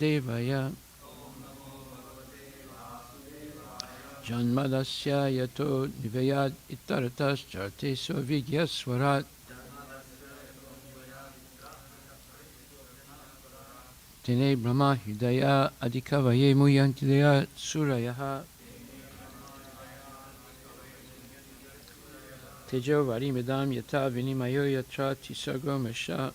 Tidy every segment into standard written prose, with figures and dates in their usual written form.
Devaya Janmadasya yato nivayad itaratas charte sovigya swarat Tene brahma hidaya adikavaye muyantidaya surayaha Tejo varimidam yata vinimayo yatra tisargo mesha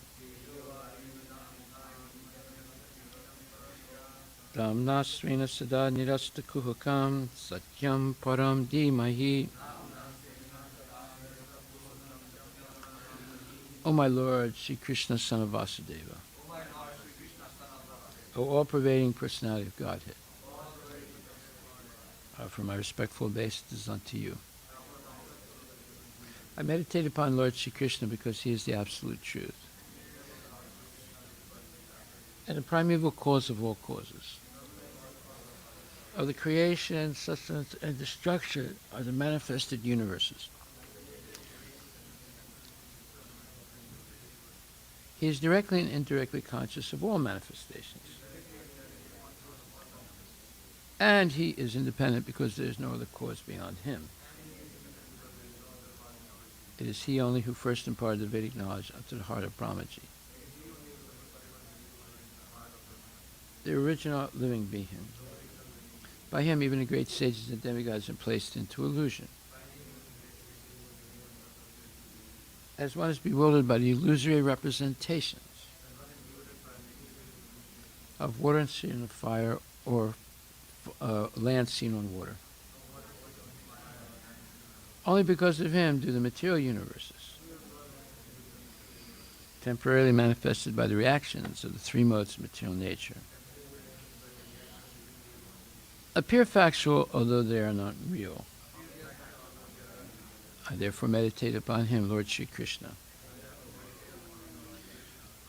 Dhamnasrena sada nirastakuhakam satyam param dhimahi. O my Lord, Sri Krishna, son of Vasudeva, O all-pervading personality of Godhead, I offer my respectful obeisances unto you. I meditate upon Lord Sri Krishna because he is the absolute truth and the primeval cause of all causes. Of the creation, sustenance, and destruction are the manifested universes. He is directly and indirectly conscious of all manifestations. And he is independent because there is no other cause beyond him. It is he only who first imparted the Vedic knowledge unto the heart of Brahmaji, the original living being. By him, even the great sages and demigods are placed into illusion. As one is bewildered by the illusory representations of water seen on fire or land seen on water. Only because of him do the material universes, temporarily manifested by the reactions of the three modes of material nature, appear factual, although they are not real. I therefore meditate upon him, Lord Sri Krishna,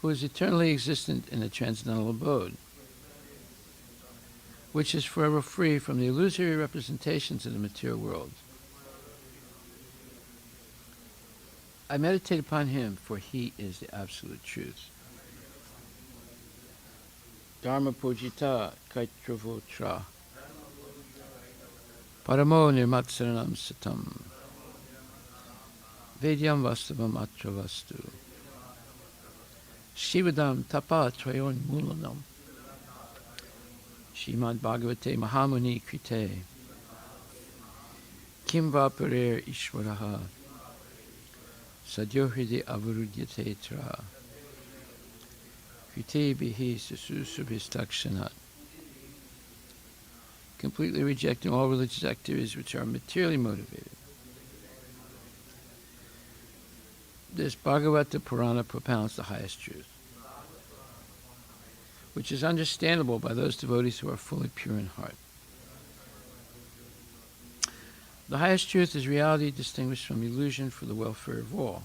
who is eternally existent in the transcendental abode, which is forever free from the illusory representations of the material world. I meditate upon him, for he is the absolute truth. Dharma pujita kaitravotra Paramo nirmatsaranam satam Vedyam vastavam atra vastu Shivadam tapa trayon mulanam Srimad Bhagavate Mahamuni krite Kim vaparer ishvaraha Sadyohridi avarudyate tra Krite bihi sususubhistakshanat. Completely rejecting all religious activities which are materially motivated. This Bhagavata Purana propounds the highest truth, which is understandable by those devotees who are fully pure in heart. The highest truth is reality distinguished from illusion for the welfare of all.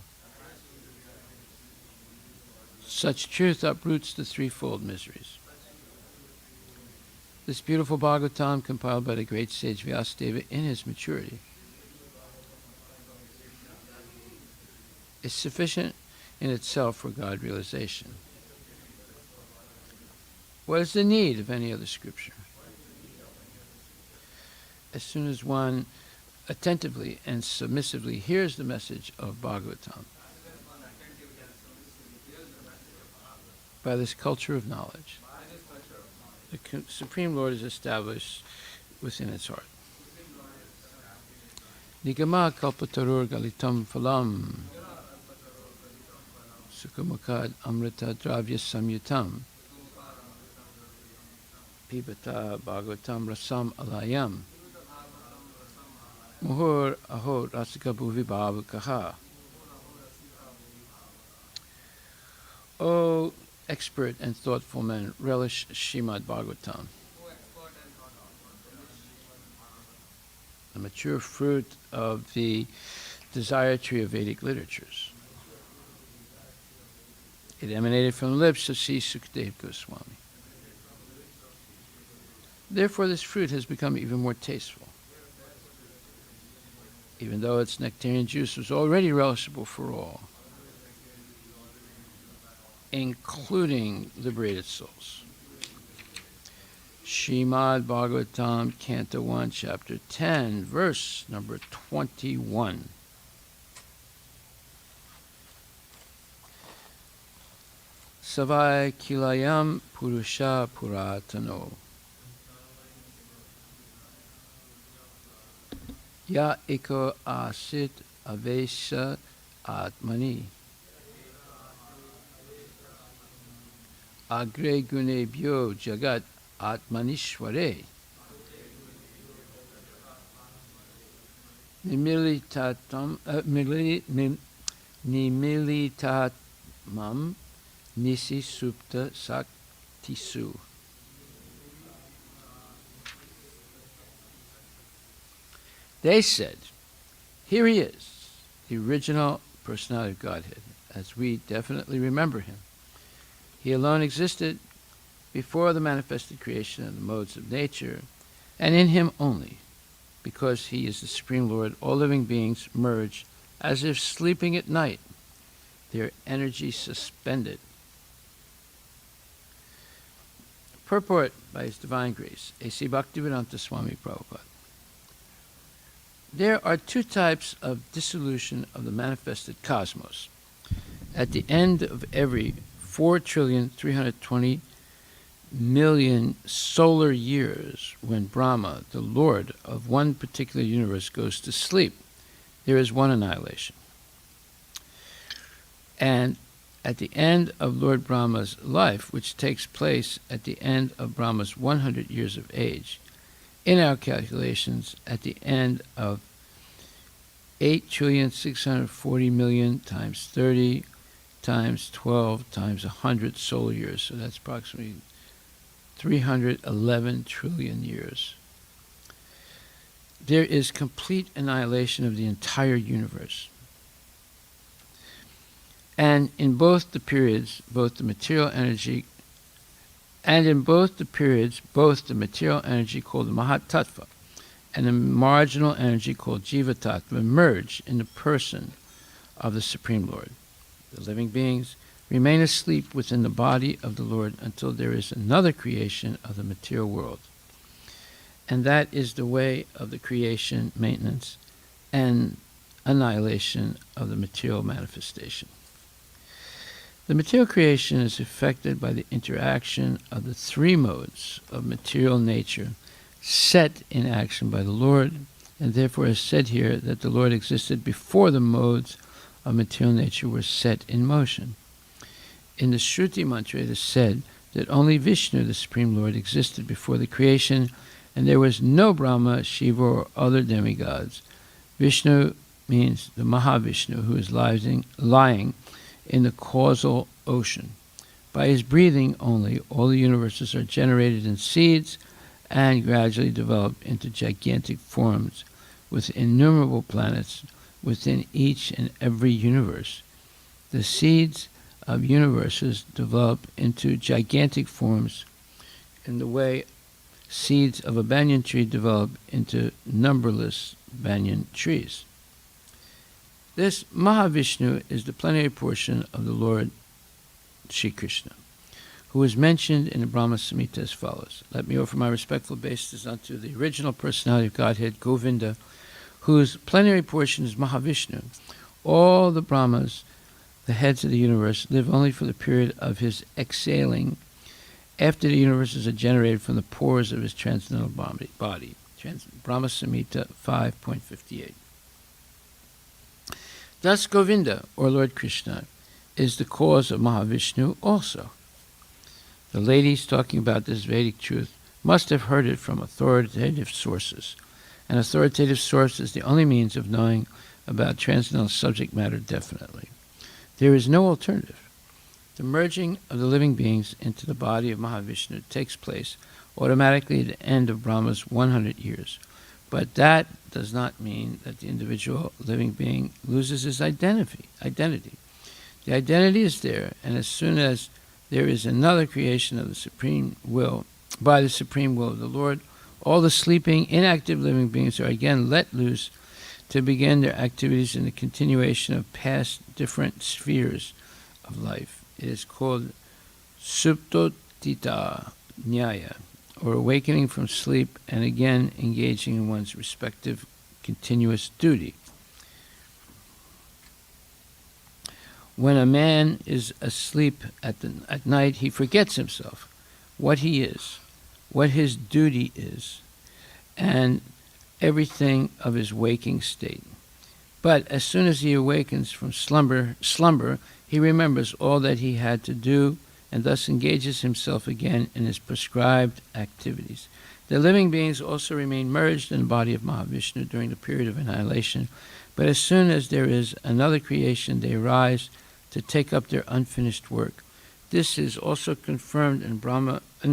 Such truth uproots the threefold miseries. This beautiful Bhagavatam, compiled by the great sage Vyasadeva in his maturity, is sufficient in itself for God realization. What is the need of any other scripture? As soon as one attentively and submissively hears the message of Bhagavatam, by this culture of knowledge, the Supreme Lord is established within its heart. Nigama kalpatarur galitam phalam Sukhamakad amrita dravya samyutam Pibata bhagavatam rasam alayam Muhur ahor rasika bhuvi bhavakaha. O expert and thoughtful men, relish Srimad Bhagvatam, the mature fruit of the desire tree of Vedic literatures. It emanated from the lips of Sri Sukadeva Goswami. Therefore, this fruit has become even more tasteful, even though its nectarian juice was already relishable for all, including liberated souls. Srimad Bhagvatam, Canto 1, Chapter 10, verse number 21. Savai Kilayam Purusha Puratano Ya Eko Asit Avesha Atmani Agre Gunebhyo Jagat Atmanishware Nimilitatmam Nisi Supta Saktisu. They said, here he is, the original personality of Godhead, as we definitely remember him. He alone existed before the manifested creation of the modes of nature, and in him only, because he is the Supreme Lord, all living beings merge as if sleeping at night, their energy suspended. Purport by His Divine Grace, A.C. Bhaktivedanta Swami Prabhupada. There are two types of dissolution of the manifested cosmos. At the end of every 4,320,000,000 solar years, when Brahma, the Lord of one particular universe, goes to sleep, there is one annihilation. And at the end of Lord Brahma's life, which takes place at the end of Brahma's 100 years of age, in our calculations, at the end of 8,640,000,000 times 30 times 12 times 100 solar years, so that's approximately 311 trillion years. There is complete annihilation of the entire universe. And in both the periods, both the material energy called the Mahatattva and the marginal energy called Jiva Tattva merge in the person of the Supreme Lord. The living beings remain asleep within the body of the Lord until there is another creation of the material world. And that is the way of the creation, maintenance, and annihilation of the material manifestation. The material creation is affected by the interaction of the three modes of material nature set in action by the Lord, and therefore is said here that the Lord existed before the modes of material nature were set in motion. In the Shruti mantra it is said that only Vishnu, the Supreme Lord, existed before the creation, and there was no Brahma, Shiva, or other demigods. Vishnu means the Mahavishnu, who is lying in the causal ocean. By his breathing only, all the universes are generated in seeds and gradually develop into gigantic forms with innumerable planets within each and every universe. The seeds of universes develop into gigantic forms in the way seeds of a banyan tree develop into numberless banyan trees. This Mahavishnu is the plenary portion of the Lord Sri Krishna, who is mentioned in the Brahma Samhita as follows. Let me offer my respectful obeisances unto the original personality of Godhead, Govinda, whose plenary portion is Mahavishnu. All the Brahmas, the heads of the universe, live only for the period of his exhaling after the universes are generated from the pores of his transcendental body. Brahma Samhita 5.58. Thus Govinda, or Lord Krishna, is the cause of Mahavishnu also. The ladies talking about this Vedic truth must have heard it from authoritative sources. An authoritative source is the only means of knowing about transcendental subject matter definitely. There is no alternative. The merging of the living beings into the body of Mahavishnu takes place automatically at the end of Brahma's 100 years. But that does not mean that the individual living being loses his identity. The identity is there, and as soon as there is another creation of the supreme will, by the supreme will of the Lord, all the sleeping, inactive living beings are again let loose to begin their activities in the continuation of past different spheres of life. It is called Suptotita Nyaya, or awakening from sleep and again engaging in one's respective continuous duty. When a man is asleep at night, he forgets himself, what he is, what his duty is, and everything of his waking state. But as soon as he awakens from slumber, he remembers all that he had to do and thus engages himself again in his prescribed activities. The living beings also remain merged in the body of Mahavishnu during the period of annihilation, but as soon as there is another creation, they rise to take up their unfinished work. This is also confirmed in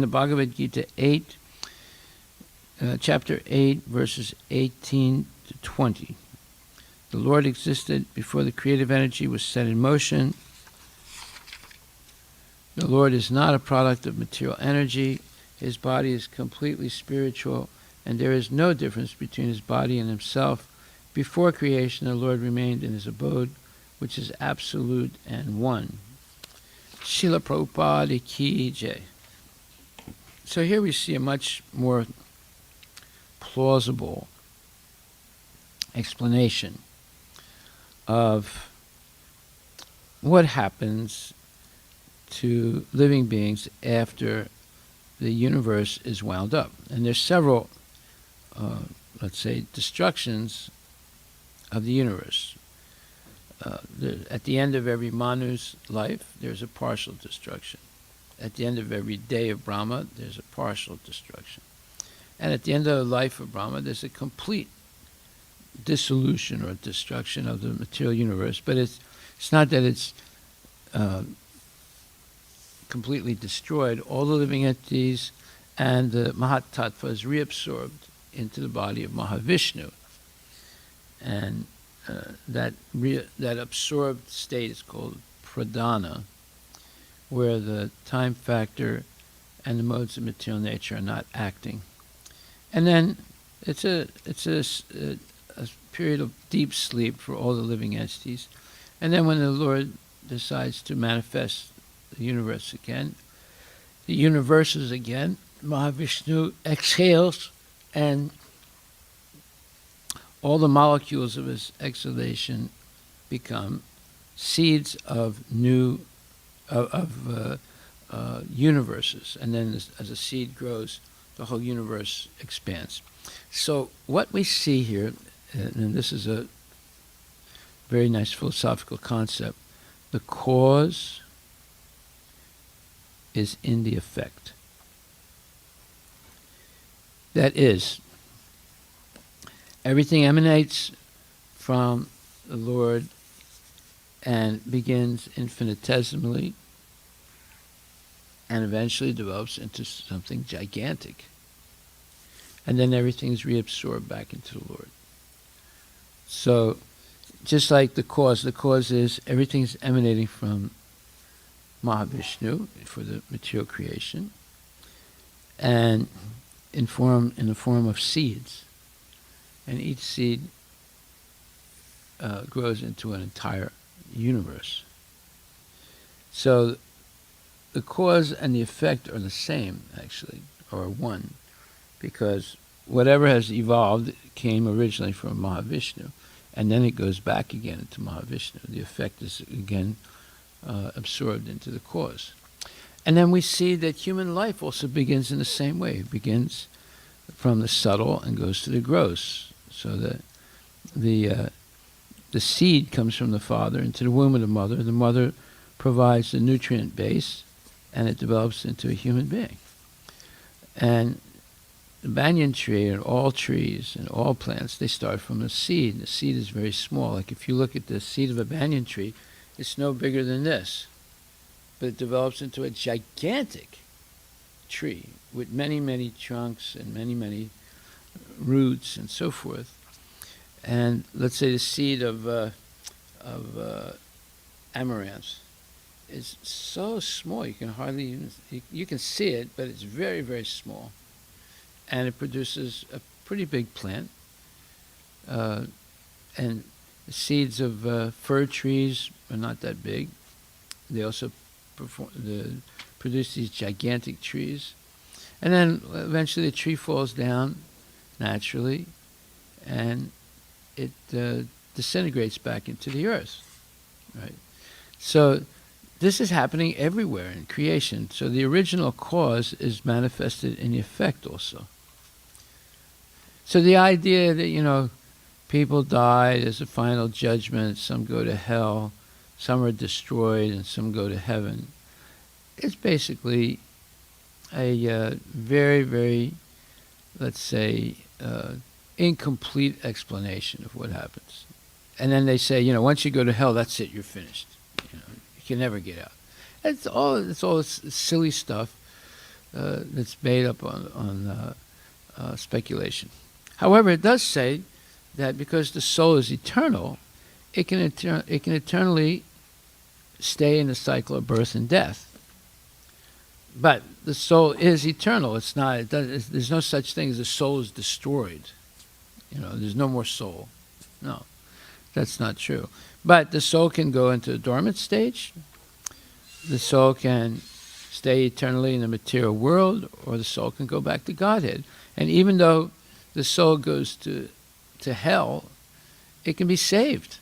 the Bhagavad Gita 8, chapter 8, verses 18 to 20. The Lord existed before the creative energy was set in motion. The Lord is not a product of material energy. His body is completely spiritual, and there is no difference between his body and himself. Before creation, the Lord remained in his abode, which is absolute and one. Srila Prabhupada Ki Jai. So here we see a much more plausible explanation of what happens to living beings after the universe is wound up. And there's several, let's say, destructions of the universe. At the end of every Manu's life, there's a partial destruction. At the end of every day of Brahma, there's a partial destruction. And at the end of the life of Brahma, there's a complete dissolution or destruction of the material universe. But it's not that it's completely destroyed. All the living entities and the Mahat Tattva is reabsorbed into the body of Mahavishnu. And that absorbed state is called pradhana, where the time factor and the modes of material nature are not acting. And then it's a period of deep sleep for all the living entities. And then when the Lord decides to manifest the universe again, the universes again, Mahavishnu exhales, and all the molecules of his exhalation become seeds of new universes. And then as a seed grows, the whole universe expands. So what we see here, and this is a very nice philosophical concept, the cause is in the effect. That is, everything emanates from the Lord and begins infinitesimally and eventually develops into something gigantic. And then everything is reabsorbed back into the Lord. So, just like the cause is everything is emanating from Mahavishnu for the material creation, and in the form of seeds. And each seed grows into an entire universe. So the cause and the effect are the same, actually, or one, because whatever has evolved came originally from Mahavishnu, and then it goes back again into Mahavishnu. The effect is again absorbed into the cause. And then we see that human life also begins in the same way. It begins from the subtle and goes to the gross. So that the seed comes from the father into the womb of the mother. The mother provides the nutrient base, and it develops into a human being. And the banyan tree and all trees and all plants, they start from a seed. The seed is very small. Like if you look at the seed of a banyan tree, it's no bigger than this. But it develops into a gigantic tree with many, many trunks and many, many roots and so forth. And let's say the seed of amaranth is so small you can hardly even, you can see it, but it's very, very small. And it produces a pretty big plant. And the seeds of fir trees are not that big. They also produce these gigantic trees. And then eventually the tree falls down naturally, and it disintegrates back into the earth, right? So this is happening everywhere in creation. So the original cause is manifested in the effect also. So the idea that, people die, there's a final judgment, some go to hell, some are destroyed, and some go to heaven, it's basically a very, very, let's say, incomplete explanation of what happens. And then they say, once you go to hell, that's it, you're finished. You can never get out. It's all silly stuff that's made up on speculation. However, it does say that because the soul is eternal, it can eternally stay in the cycle of birth and death. But the soul is eternal. It's not. There's no such thing as the soul is destroyed. There's no more soul. No, that's not true. But the soul can go into a dormant stage. The soul can stay eternally in the material world, or the soul can go back to Godhead. And even though the soul goes to hell, it can be saved.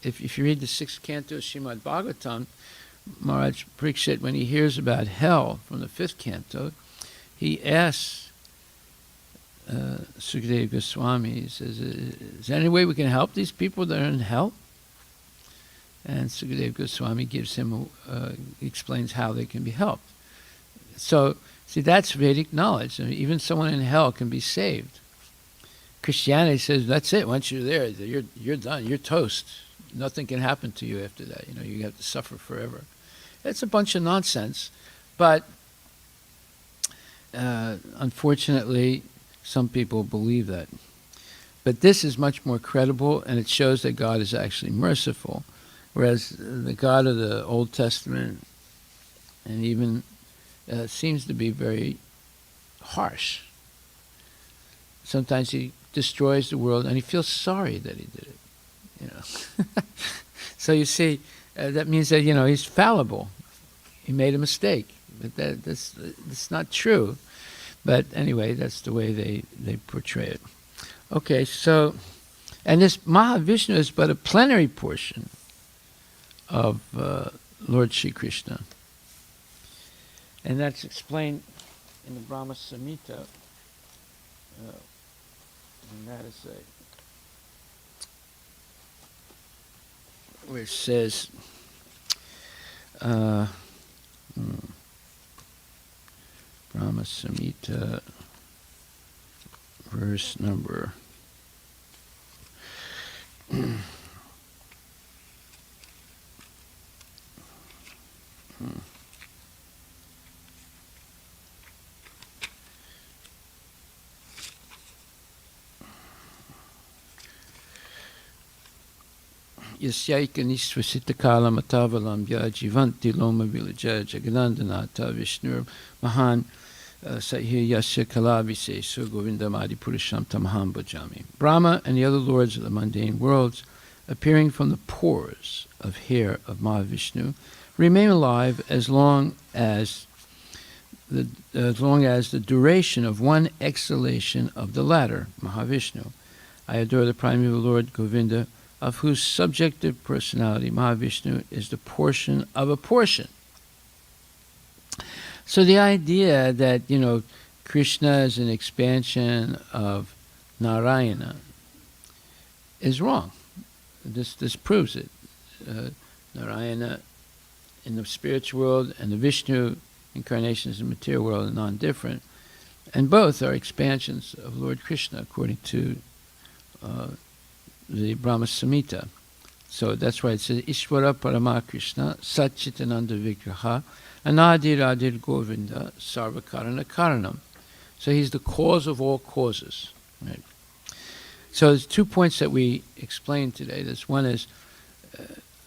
If you read the 6th canto of Srimad Bhagvatam, Maharaj Parikshit, when he hears about hell from the 5th canto, he asks Sukadeva Goswami, he says, is there any way we can help these people that are in hell? And Sukadeva Goswami gives him, explains how they can be helped. So, see, that's Vedic knowledge. I mean, even someone in hell can be saved. Christianity says, that's it. Once you're there, you're done. You're toast. Nothing can happen to you after that. You have to suffer forever. It's a bunch of nonsense. But unfortunately, some people believe that. But this is much more credible, and it shows that God is actually merciful. Whereas the God of the Old Testament and even seems to be very harsh. Sometimes he destroys the world and he feels sorry that he did it. So you see, that means that he's fallible. He made a mistake, but that's not true. But anyway, that's the way they portray it. Okay, so, and this Mahavishnu is but a plenary portion of Lord Shri Krishna. And that's explained in the Brahma Samhita. And that is where it says, Brahma Samhita, verse number Yasyaika nisvasita kalam atavalam jivanti loma vilaja jaganandanata vishnur mahan sahi yasya kalavise so govindamadi purusham tamaham bhajami. Brahma and the other lords of the mundane worlds, appearing from the pores of hair of Mahavishnu, remain alive as long as the duration of one exhalation of the latter, Mahavishnu. I adore the primeval Lord Govinda, of whose subjective personality Mahavishnu is the portion of a portion. So the idea that, Krishna is an expansion of Narayana is wrong. This proves it. Narayana in the spiritual world and the Vishnu incarnations in the material world are non-different. And both are expansions of Lord Krishna according to the Brahma Samhita. So that's why it says, Ishvara Parama Krishna Satchitananda Vigraha Anadir Adir Govinda Sarvakarana Karanam. So he's the cause of all causes. Right? So there's 2 points that we explained today. This one is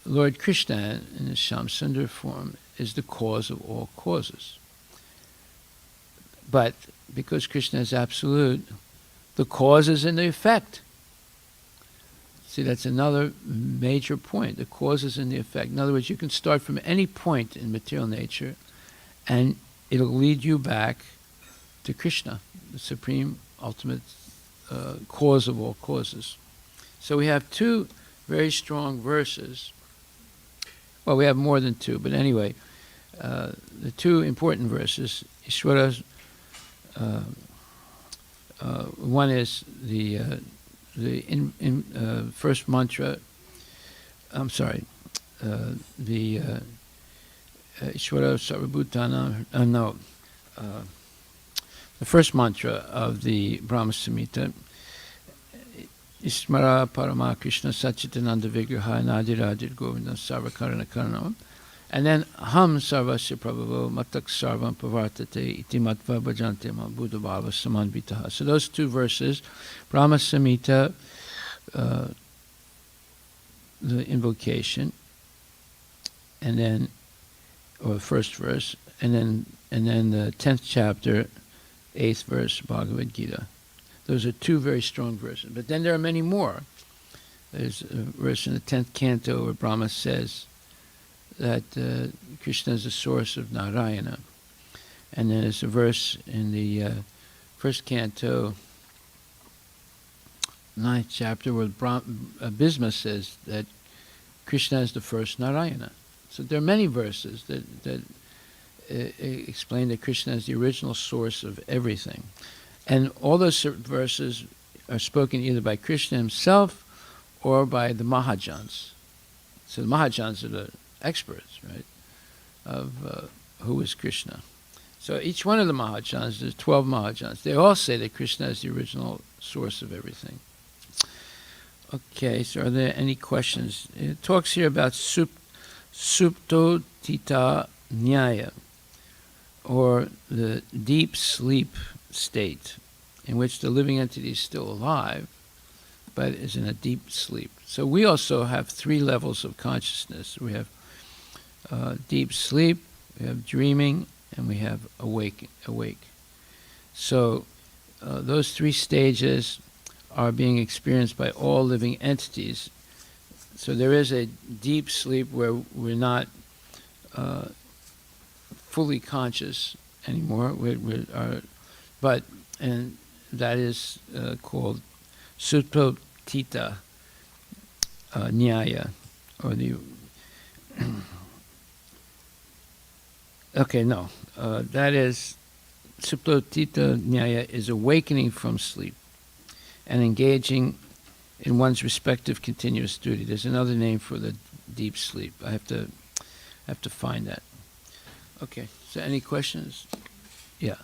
Lord Krishna in his Shamsundar form is the cause of all causes. But because Krishna is absolute, the cause is in the effect. See, that's another major point. The cause is in the effect. In other words, you can start from any point in material nature, and it'll lead you back to Krishna, the supreme, ultimate cause of all causes. So we have two very strong verses. Well, we have more than two, but anyway, the two important verses. Ishvara's one is the first mantra. I'm sorry, the Ishvara Sarvabhutana. The first mantra of the Brahma Samhita. Ismara Parama Krishna Satchitananda Vigraha Nadiradir Govinda Sarvakarana Karanam. And then Ham Sarvasya Prabhavo Matak Sarvam Pavartate Iti Matva Bhajante Ma Buddha Bhava Samanvitaha. So those two verses, Brahma Samhita, the invocation, and then, or the first verse, and then the 10th chapter, 8th verse, Bhagavad Gita. Those are two very strong verses. But then there are many more. There's a verse in the 10th canto where Brahma says that Krishna is the source of Narayana. And then there's a verse in the first canto, 9th chapter, where Bhisma says that Krishna is the first Narayana. So there are many verses that explain that Krishna is the original source of everything. And all those verses are spoken either by Krishna himself or by the Mahajans. So the Mahajans are the experts, right, of who is Krishna. So each one of the Mahajans, there's 12 Mahajans, they all say that Krishna is the original source of everything. Okay, so are there any questions? It talks here about suptotita nyaya, or the deep sleep state, in which the living entity is still alive, but is in a deep sleep. So we also have three levels of consciousness. We have deep sleep, we have dreaming, and we have awake. So those three stages are being experienced by all living entities. So there is a deep sleep where we're not fully conscious anymore. And that is called Suptotita Nyaya, or the that is Suptotita Nyaya is awakening from sleep and engaging in one's respective continuous duty. There's another name for the deep sleep. I have to find that. Okay. So any questions? Yeah.